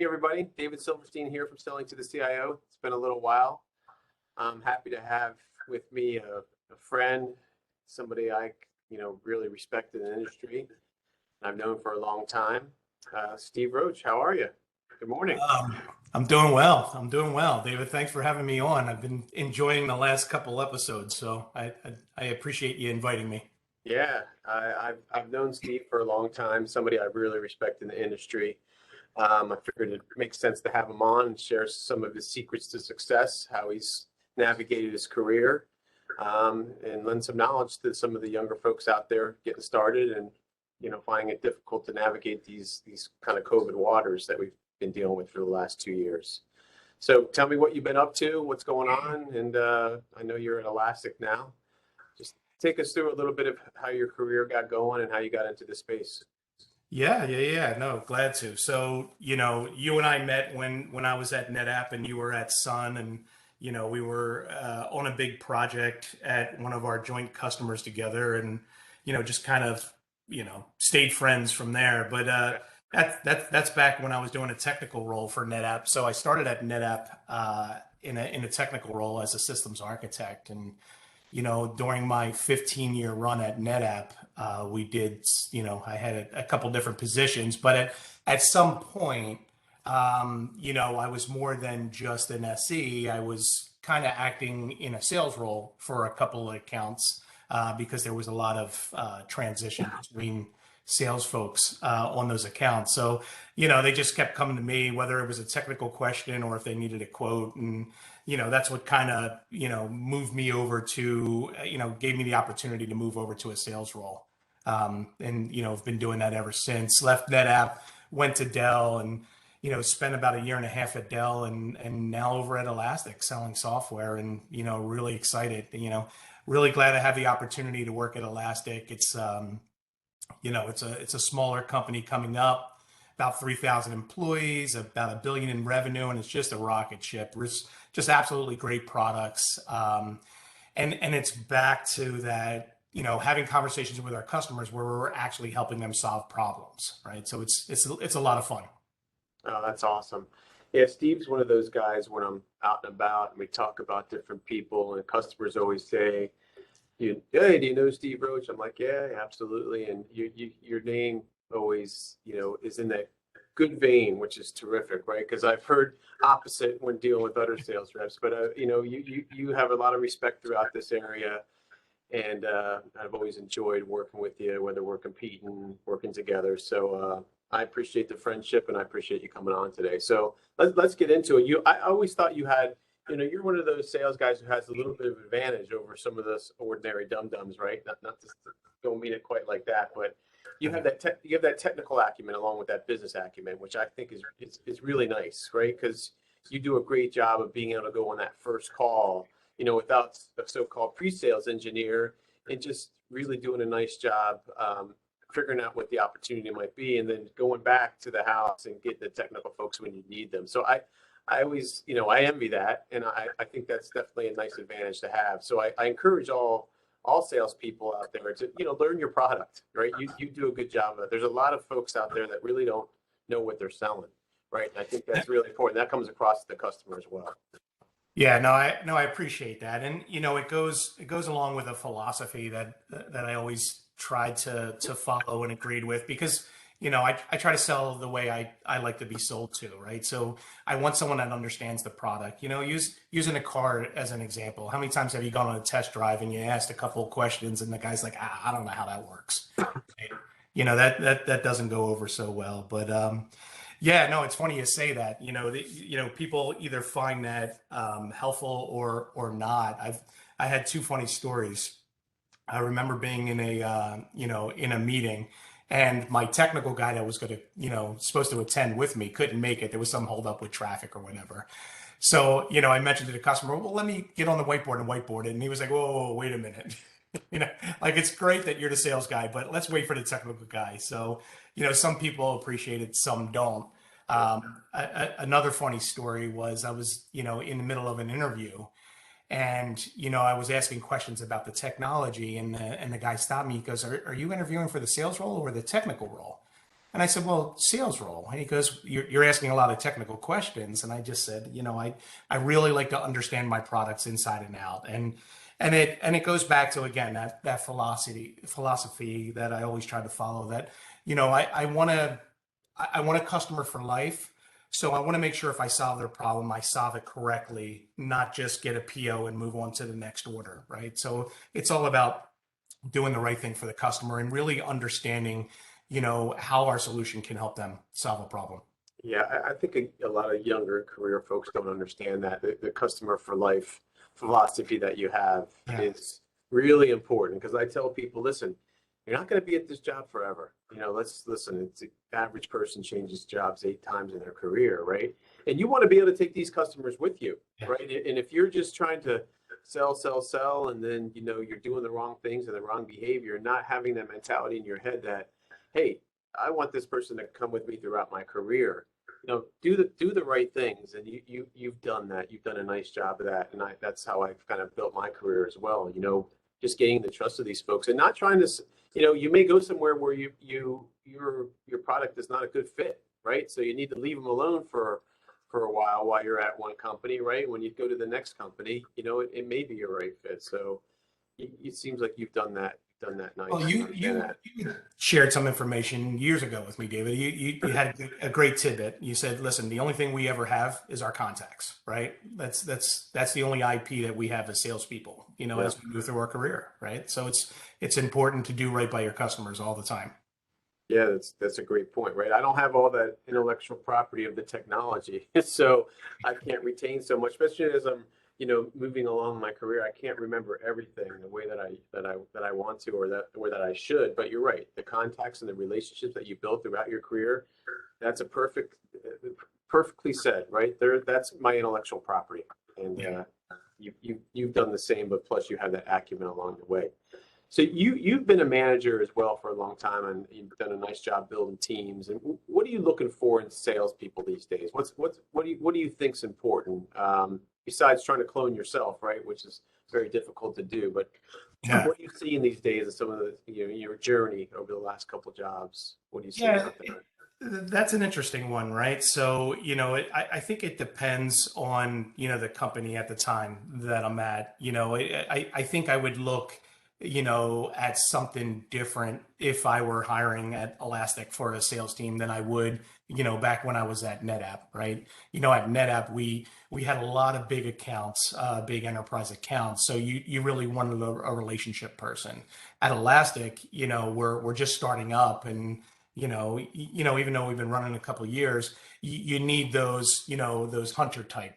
Hey everybody, David Silverstein here from Selling to the CIO. It's been a little while. I'm happy to have with me a friend, somebody I really respect in the industry. I've known for a long time. Steve Roach, how are you? Good morning. I'm doing well. I'm doing well, David. Thanks for having me on. I've been enjoying the last couple episodes, so I appreciate you inviting me. Yeah, I've known Steve for a long time. Somebody I really respect in the industry. I figured it makes sense to have him on and share some of his secrets to success, how he's navigated his career, and lend some knowledge to some of the younger folks out there getting started and finding it difficult to navigate these kind of COVID waters that we've been dealing with for the last 2 years. So tell me what you've been up to, what's going on, and I know you're at Elastic now. Just take us through a little bit of how your career got going and how you got into the space. Yeah. No, glad to. So, you and I met when I was at NetApp and you were at Sun, and we were on a big project at one of our joint customers together, and just kind of stayed friends from there. But that's back when I was doing a technical role for NetApp. So I started at NetApp in a technical role as a systems architect, and during my 15-year run at NetApp, we did, I had a couple different positions, but at some point, I was more than just an SE. I was kind of acting in a sales role for a couple of accounts because there was a lot of transition between sales folks on those accounts. So, they just kept coming to me, whether it was a technical question or if they needed a quote. And that's what kind of, moved me over to, gave me the opportunity to move over to a sales role. And, I've been doing that ever since. Left NetApp, went to Dell, and, spent about a year and a half at Dell, and now over at Elastic selling software, and, really excited, really glad to have the opportunity to work at Elastic. It's a smaller company coming up, about 3,000 employees, about $1 billion in revenue, and it's just a rocket ship. It's just absolutely great products. And it's back to that, having conversations with our customers where we're actually helping them solve problems, right? So it's a lot of fun. Oh, that's awesome. Yeah, Steve's one of those guys when I'm out and about and we talk about different people and customers always say, hey, do you know Steve Roach? I'm like, yeah, absolutely. And your name always, is in that good vein, which is terrific, right? Because I've heard opposite when dealing with other sales reps, but you have a lot of respect throughout this area, and I've always enjoyed working with you, whether we're competing, working together. So I appreciate the friendship, and I appreciate you coming on today. So let's get into it. I always thought you had. You're one of those sales guys who has a little bit of advantage over some of those ordinary dum-dums, right? Not to don't mean it quite like that, but you have that technical acumen along with that business acumen, which I think is really nice, right? Because you do a great job of being able to go on that first call, without a so-called pre-sales engineer, and just really doing a nice job figuring out what the opportunity might be, and then going back to the house and getting the technical folks when you need them. So I always, I envy that, and I think that's definitely a nice advantage to have. So I encourage all salespeople out there to, learn your product, right? You do a good job of it. There's a lot of folks out there that really don't know what they're selling, right? And I think that's really important. That comes across to the customer as well. Yeah, no, I appreciate that. And it goes along with a philosophy that I always tried to follow and agreed with, because I try to sell the way I like to be sold to, right? So I want someone that understands the product. Using a car as an example. How many times have you gone on a test drive and you asked a couple of questions and the guy's like, I don't know how that works. Right? That doesn't go over so well. But yeah, no, it's funny you say that. People either find that helpful or not. I had two funny stories. I remember being in a meeting, and my technical guy that was going to, supposed to attend with me couldn't make it. There was some hold up with traffic or whatever. So, I mentioned to the customer, well, let me get on the whiteboard and whiteboard it. And he was like, whoa, wait a minute. Like, it's great that you're the sales guy, but let's wait for the technical guy. So, some people appreciate it, some don't. Another funny story was I was, in the middle of an interview, and I was asking questions about the technology, and the guy stopped me. He goes, "Are you interviewing for the sales role or the technical role?" And I said, well, sales role. And he goes, you're asking a lot of technical questions. And I just said, I really like to understand my products inside and out. And it goes back to, again, that philosophy that I always try to follow, that, I want a customer for life. So I want to make sure if I solve their problem, I solve it correctly, not just get a PO and move on to the next order, right? So it's all about doing the right thing for the customer and really understanding, how our solution can help them solve a problem. Yeah, I think a lot of younger career folks don't understand that the customer for life philosophy that you have Yeah. is really important because I tell people, listen, you're not going to be at this job forever. Let's listen. It's the average person changes jobs 8 times in their career, right? And you want to be able to take these customers with you, Yeah. right? And if you're just trying to sell, sell, sell, and then you're doing the wrong things and the wrong behavior, not having that mentality in your head that, hey, I want this person to come with me throughout my career. Do the right things, and you've done that. You've done a nice job of that, and that's how I've kind of built my career as well. Just gaining the trust of these folks and not trying to, you may go somewhere where your product is not a good fit, right? So you need to leave them alone for a while you're at one company, right? When you go to the next company, it may be a right fit. So it seems like you've done that. Done that nice. Well, You understand that. you shared some information years ago with me, David. You had a great tidbit. You said, "Listen, the only thing we ever have is our contacts, right? That's the only IP that we have as salespeople. Yeah. As we move through our career, right? So it's important to do right by your customers all the time." Yeah, that's a great point, right? I don't have all that intellectual property of the technology, so I can't retain so much, especially as I'm, moving along my career. I can't remember everything the way that I want to or that I should. But you're right, the contacts and the relationships that you build throughout your career, that's perfectly said, right there. That's my intellectual property, and Yeah. you've done the same, but plus you have that acumen along the way. So you've been a manager as well for a long time, and you've done a nice job building teams. And what are you looking for in salespeople these days? What do you think's important, besides trying to clone yourself, right? Which is very difficult to do. But Yeah. what are you seeing these days in some of the your journey over the last couple of jobs? What are you seeing Yeah. out there? That's an interesting one, right? So, I think it depends on, the company at the time that I'm at. I think I would look, at something different if I were hiring at Elastic for a sales team than I would, back when I was at NetApp, right? At NetApp, we had a lot of big accounts, big enterprise accounts. So you really wanted a relationship person. At Elastic, we're just starting up, and even though we've been running a couple of years, you need those hunter type,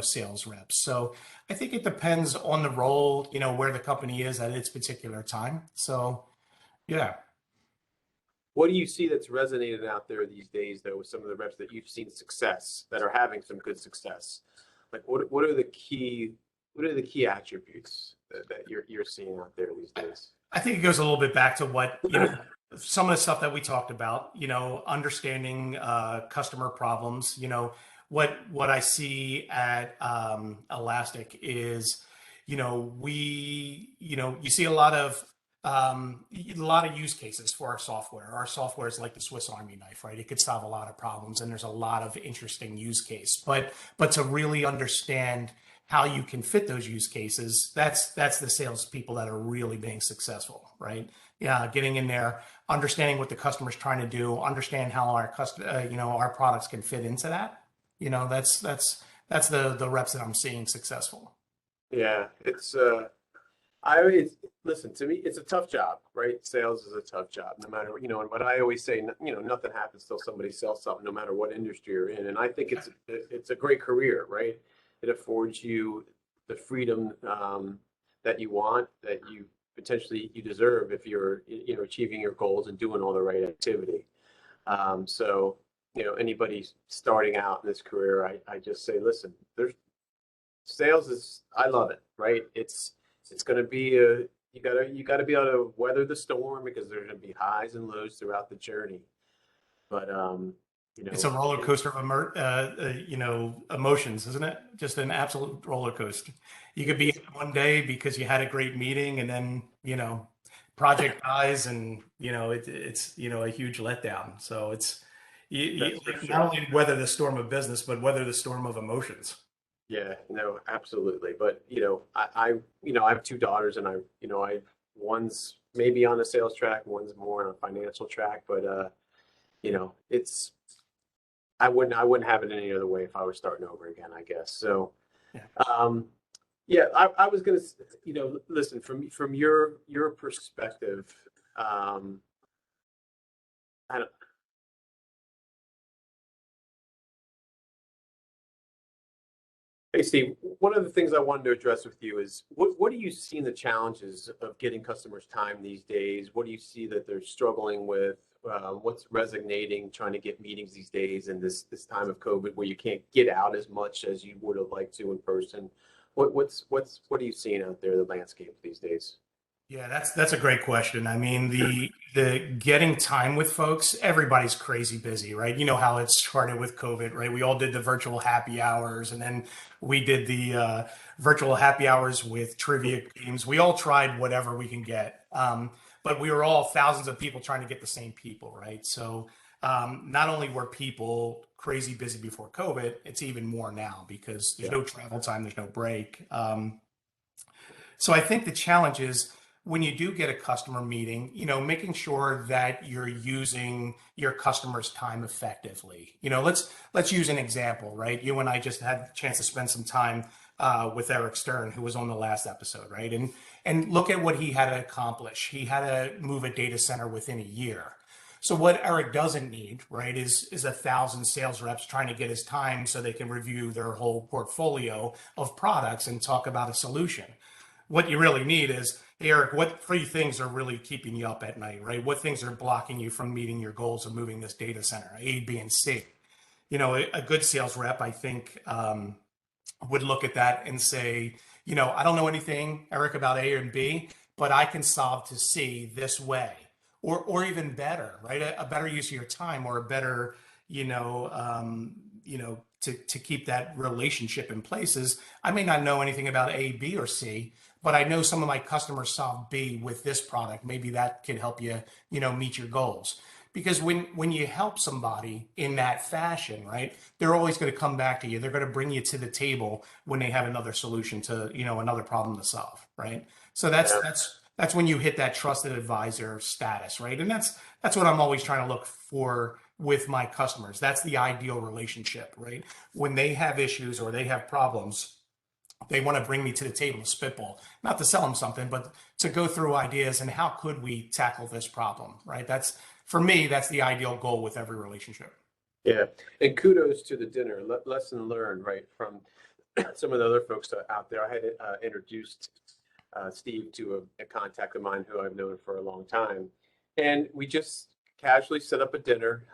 sales reps. So I think it depends on the role, where the company is at its particular time. So yeah. What do you see that's resonated out there these days, though, with some of the reps that you've seen success, that are having some good success? Like, what are the key attributes that you're seeing out there these days? I think it goes a little bit back to what, some of the stuff that we talked about, understanding customer problems. What I see at Elastic is, you see a lot of use cases for our software. Our software is like the Swiss Army knife, right? It could solve a lot of problems, and there's a lot of interesting use case. But to really understand how you can fit those use cases, that's the salespeople that are really being successful, right? Yeah, getting in there, understanding what the customer's trying to do, understand how our products can fit into that. That's the reps that I'm seeing successful. Yeah, I always listen to me. It's a tough job, right? Sales is a tough job, no matter And what I always say, nothing happens till somebody sells something, no matter what industry you're in. And I think it's a great career, right? It affords you the freedom that you want, that you potentially you deserve if you're achieving your goals and doing all the right activity. So anybody starting out in this career, I just say, listen, there's sales is I love it, right? It's going to be you gotta be able to weather the storm because there's going to be highs and lows throughout the journey. But It's a roller coaster of emotions, isn't it? Just an absolute roller coaster. You could be it's one day because you had a great meeting, and then project dies, and it's a huge letdown. So it's That's for not sure. only weather the storm of business, but weather the storm of emotions. Yeah, no, absolutely. But I have two daughters, and one's maybe on a sales track, one's more on a financial track. But it's I wouldn't have it any other way if I were starting over again, I guess. So, Yeah. um, yeah, I was gonna, listen from your perspective. Um, I don't, Hey Steve, one of the things I wanted to address with you is what do you see in the challenges of getting customers time these days? What do you see that they're struggling with? What's resonating trying to get meetings these days in this time of COVID where you can't get out as much as you would have liked to in person? What are you seeing out there, the landscape these days? Yeah, that's a great question. I mean, the getting time with folks, everybody's crazy busy, right? You know how it started with COVID, right? We all did the virtual happy hours, and then we did the virtual happy hours with trivia games. We all tried whatever we can get, but we were all thousands of people trying to get the same people, right? So not only were people crazy busy before COVID, it's even more now because there's Yeah, no travel time, there's no break. So I think the challenge is when you do get a customer meeting, making sure that you're using your customer's time effectively. Let's use an example, right? You and I just had a chance to spend some time with Eric Stern, who was on the last episode, right? And look at what he had to accomplish. He had to move a data center within a year. So what Eric doesn't need, right, is 1,000 sales reps trying to get his time so they can review their whole portfolio of products and talk about a solution. What you really need is, hey, Eric, what three things are really keeping you up at night, right? What things are blocking you from meeting your goals of moving this data center, A, B, and C? A good sales rep, I think, would look at that and say, I don't know anything, Eric, about A and B, but I can solve to C this way, or even better, right? A better use of your time, or a better, to keep that relationship in place is I may not know anything about A, B, or C, but I know some of my customers solve B with this product. Maybe that can help you, meet your goals. Because when you help somebody in that fashion, right, they're always going to come back to you. They're going to bring you to the table when they have another solution to, another problem to solve, right? So that's yeah, that's when you hit that trusted advisor status, right? And that's what I'm always trying to look for with my customers. That's the ideal relationship, right? When they have issues or they have problems, they want to bring me to the table to spitball, not to sell them something, but to go through ideas and how could we tackle this problem, right? That's for me, that's the ideal goal with every relationship. yeah. And kudos to the dinner. Lesson learned, right, from some of the other folks out there. I had introduced Steve to a contact of mine who I've known for a long time, and we just casually set up a dinner.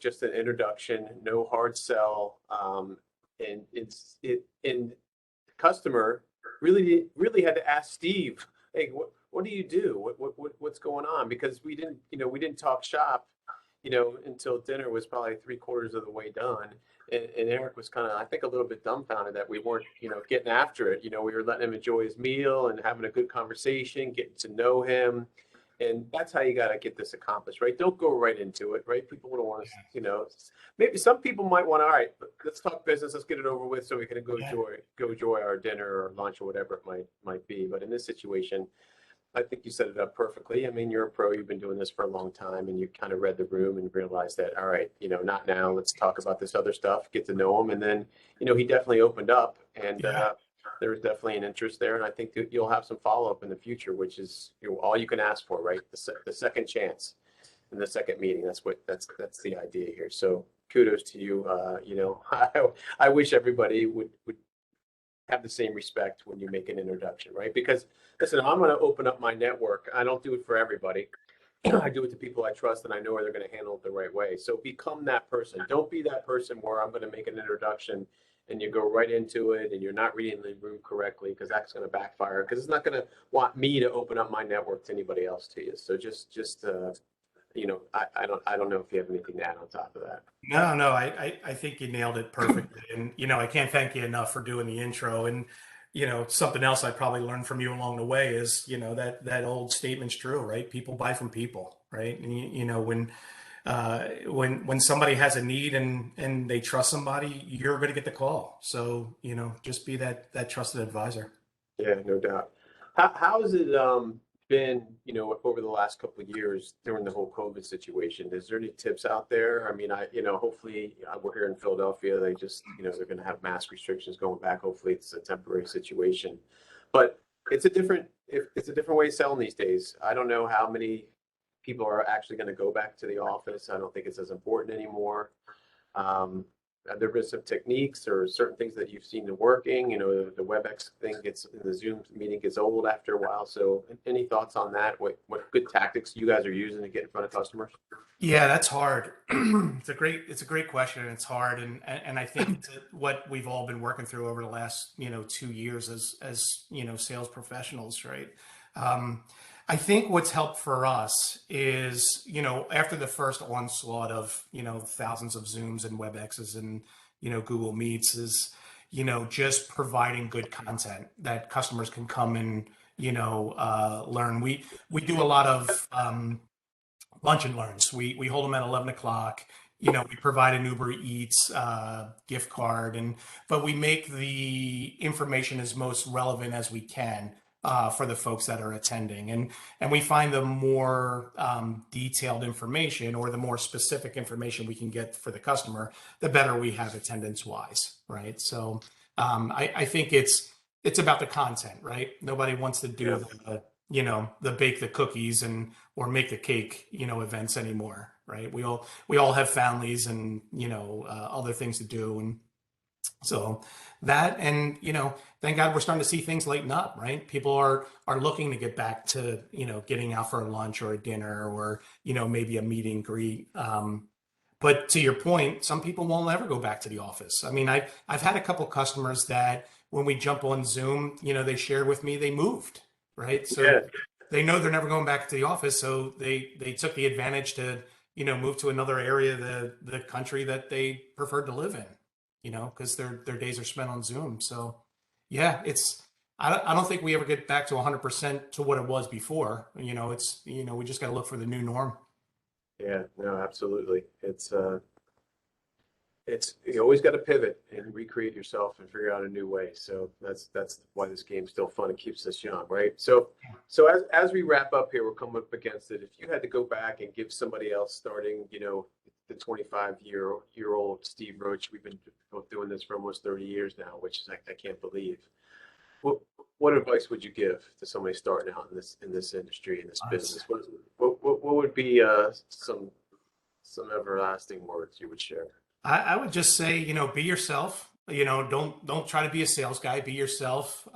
Just an introduction, no hard sell, and and the customer really had to ask Steve, "Hey, what do you do? What's going on?" Because we didn't talk shop, until dinner was probably three-quarters of the way done. And Eric was kind of, I think, a little bit dumbfounded that we weren't, getting after it. We were letting him enjoy his meal and having a good conversation, getting to know him. And that's how you got to get this accomplished, right? Don't go right into it, right? People don't want to, maybe some people might want to, all right, let's talk business, let's get it over with so we can Yeah. go enjoy our dinner or lunch or whatever it might be. But in this situation, I think you set it up perfectly. I mean, you're a pro, you've been doing this for a long time, and you kind of read the room and realized that, all right, not now, let's talk about this other stuff, get to know him. And then, he definitely opened up, and Yeah. there was definitely an interest there. And I think that you'll have some follow up in the future, which is all you can ask for, right? The second chance in the second meeting. That's the idea here. So kudos to you. I wish everybody would have the same respect when you make an introduction, right? Because listen, I'm going to open up my network. I don't do it for everybody. I do it to people I trust and I know they're going to handle it the right way. So become that person. Don't be that person where I'm going to make an introduction and you go right into it and you're not reading the room correctly, because that's going to backfire, because it's not going to want me to open up my network to anybody else to you. So I don't know if you have anything to add on top of that. No, I think you nailed it perfectly. And, I can't thank you enough for doing the intro. And, something else I probably learned from you along the way is, that old statement's true, right? People buy from people, right? And when somebody has a need and they trust somebody, you're going to get the call. So, just be that trusted advisor. Yeah, no doubt. How has it been, over the last couple of years during the whole COVID situation? Is there any tips out there? I mean, hopefully we're here in Philadelphia. They just, they're going to have mask restrictions going back. Hopefully it's a temporary situation, but it's a different way of selling these days. I don't know how many people are actually going to go back to the office. I don't think it's as important anymore. Have there been some techniques or certain things that you've seen working? The WebEx thing the Zoom meeting gets old after a while. So any thoughts on that? What good tactics you guys are using to get in front of customers? Yeah, that's hard. It's a great question, and it's hard. And I think that what we've all been working through over the last, 2 years as sales professionals, right? I think what's helped for us is, after the first onslaught of, thousands of Zooms and WebExes and, Google Meets is, just providing good content that customers can come and, learn. We do a lot of lunch and learns. We hold them at 11 o'clock. We provide an Uber Eats gift card, but we make the information as most relevant as we can for the folks that are attending. And we find the more detailed information or the more specific information we can get for the customer, the better we have attendance wise, right? So I think it's about the content, right? Nobody wants to do the bake the cookies or make the cake, events anymore, right? We all have families and, other things to do. And so that, and, thank God we're starting to see things lighten up, right? People are looking to get back to, getting out for a lunch or a dinner or, maybe a meet and greet. But to your point, some people won't ever go back to the office. I mean, I've had a couple customers that when we jump on Zoom, they shared with me, they moved, right? So they know they're never going back to the office. So they took the advantage to, move to another area of the country that they preferred to live in, because their days are spent on Zoom. So yeah, I don't think we ever get back to 100% to what it was before. We just got to look for the new norm. Yeah, no, absolutely. You always got to pivot and recreate yourself and figure out a new way. So that's why this game's still fun and keeps us young, right? So as we wrap up here, we're coming up against it. If you had to go back and give somebody else starting, the 25-year-old Steve Roach, we've been both doing this for almost 30 years now, which is I can't believe. What advice would you give to somebody starting out in this industry, in this business? What would be some everlasting words you would share? I would just say, be yourself. Don't try to be a sales guy. Be yourself.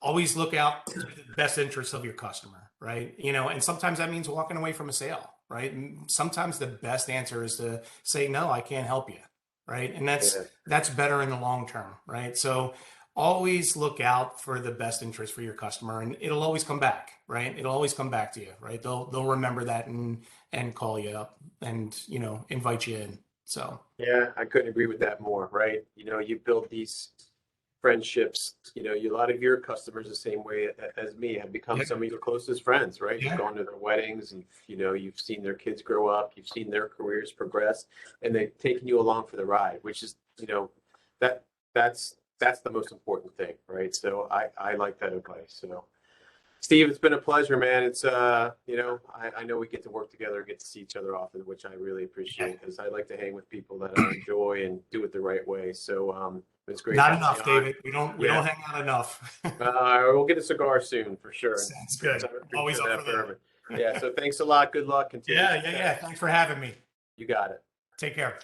Always look out to the best interests of your customer, right? And sometimes that means walking away from a sale, right? And sometimes the best answer is to say, no, I can't help you, right? And that's better in the long term, right? So always look out for the best interest for your customer, and it'll always come back, right? It'll always come back to you, right? They'll remember that and call you up and, invite you in. So yeah, I couldn't agree with that more, right? You build these friendships, a lot of your customers the same way as me have become some of your closest friends, right? You've gone to their weddings and you've seen their kids grow up, you've seen their careers progress, and they've taken you along for the ride, which is that's the most important thing, right? So I like that advice. So Steve, it's been a pleasure, man. It's I know we get to work together, get to see each other often, which I really appreciate, because I like to hang with people that I enjoy and do it the right way. So it's great. Not enough, David. We don't hang out enough. We'll get a cigar soon for sure. Sounds good. Always up for that. Yeah. So thanks a lot. Good luck. Continue. Yeah. Thanks for having me. You got it. Take care.